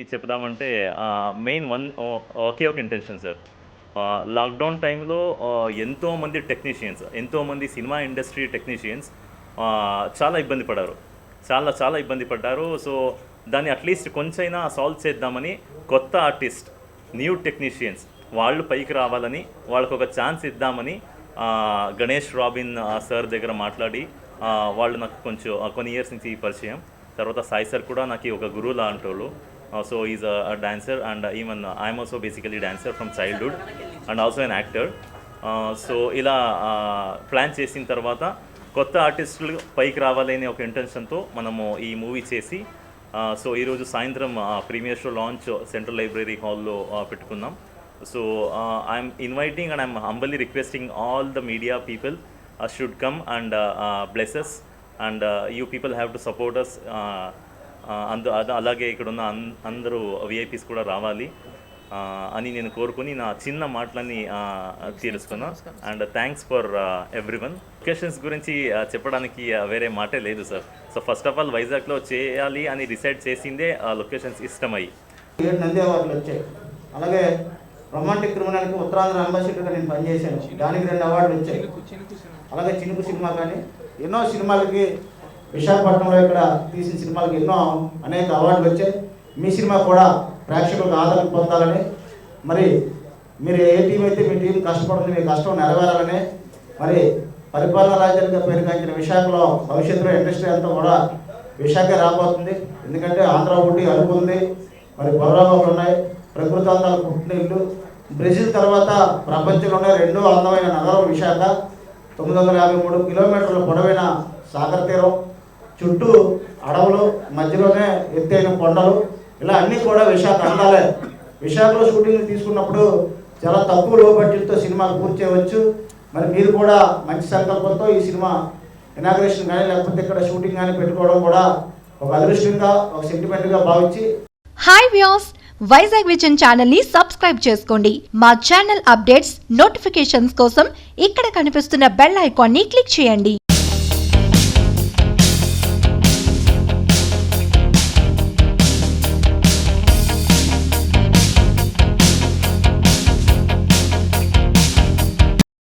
ఇది చెప్దామంటే మెయిన్ ఒకే ఒక intention sir. Lockdown టైంలో ఎంతోమంది టెక్నీషియన్స్, ఎంతోమంది సినిమా ఇండస్ట్రీ టెక్నీషియన్స్ చాలా ఇబ్బంది పడ్డారు. చాలా ఇబ్బంది పడ్డారు. సో, దాన్ని అట్‌లీస్ట్ కొంచెమైనా సాల్వ్ చేద్దామని కొత్త ఆర్టిస్ట్, న్యూ టెక్నీషియన్స్ వాళ్ళు పైకి రావాలని, వాళ్ళకొక ఛాన్స్ ఇద్దామని గణేష్ రాబిన్ సార్ దగ్గర మాట్లాడి వాళ్ళు నాకు కొంచెం కొన్ని ఇయర్స్ నుంచి పరిచయం. తర్వాత సాయి సార్ కూడా నాకు ఒక గురువు లాంటోళ్ళు. So is a dancer and even I'm also basically dancer from childhood and also an actor. So ఇలా ప్లాన్ చేసిన తర్వాత కొత్త ఆర్టిస్టులు పైకి రావాలనే ఒక ఇంటెన్షన్తో మనము ఈ మూవీ చేసి సో ఈరోజు సాయంత్రం premiere show launch central library హాల్లో పెట్టుకున్నాం. So I'm inviting and I'm humbly requesting all the media people should come and bless us and you people have to support us. అలాగే ఇక్కడ ఉన్న అందరూ విఐపీస్ కూడా రావాలి అని నేను కోరుకుని నా చిన్న మాటలని తీరుస్తున్నా. And thanks for everyone. Locations గురించి చెప్పడానికి వేరే మాటే లేదు sir. So first of all వైజాగ్లో చేయాలి అని డిసైడ్ చేసిందే లొకేషన్స్ ఇష్టమయ్యి. 7 నంది అవార్డులు వచ్చాయి. అలాగే రొమాంటిక్ క్రిమినల్కి ఉత్తరాంధ్ర అంబాసిడర్గా నేను పనిచేశాను, దానికి 2 అవార్డులు వచ్చాయి. అలాగే చినుకు సినిమా కానీ ఎన్నో సినిమాలకి విశాఖపట్నంలో ఇక్కడ తీసిన సినిమాలకి ఎన్నో అనేక అవార్డులు వచ్చాయి. మీ సినిమా కూడా ప్రేక్షకులకు ఆదరణ పొందాలని, మరి మీరు ఏ టీం అయితే మీ టీం కష్టపడుతుంది, మీ కష్టం నెరవేరాలని, మరి పరిపాలనా రాజ్యానికి పేరుగాంచిన విశాఖలో భవిష్యత్తులో ఇండస్ట్రీ అంతా కూడా విశాఖ రాబోతుంది. ఎందుకంటే ఆంధ్ర ఊటీ అరుపు ఉంది, మరి బొర్రాబాబులు ఉన్నాయి, ప్రకృతి అందాలు పుట్టిన ఇల్లు. బ్రెజిల్ తర్వాత ప్రపంచంలోనే 2వ అందమైన నగరం విశాఖ. 953 కిలోమీటర్ల పొడవైన సాగర తీరం, చుట్టూ అడవులు, మధ్యలోనే ఎత్తైన కొండలు, ఇలా అన్నీ కూడా విశాఖ అందాలే. విశాఖలో షూటింగ్ తీసుకున్నప్పుడు చాలా తక్కువ లో బడ్జెట్తో సినిమాలు పూర్తి చేయవచ్చు. మరి మీరు కూడా మంచి సంకల్పంతో ఈ సినిమా ఇనాగ్రేషన్ కానీ లేకపోతే ఇక్కడ షూటింగ్ కానీ పెట్టుకోవడం కూడా ఒక అదృష్టంగా, ఒక సెంటిమెంట్గా భావించి. Hi views, Vizag vision channel ని సబ్స్క్రైబ్ చేసుకోండి. మా ఛానల్ అప్డేట్స్, నోటిఫికేషన్స్ కోసం ఇక్కడ కనిపిస్తున్న బెల్ ఐకాన్ ని క్లిక్ చేయండి.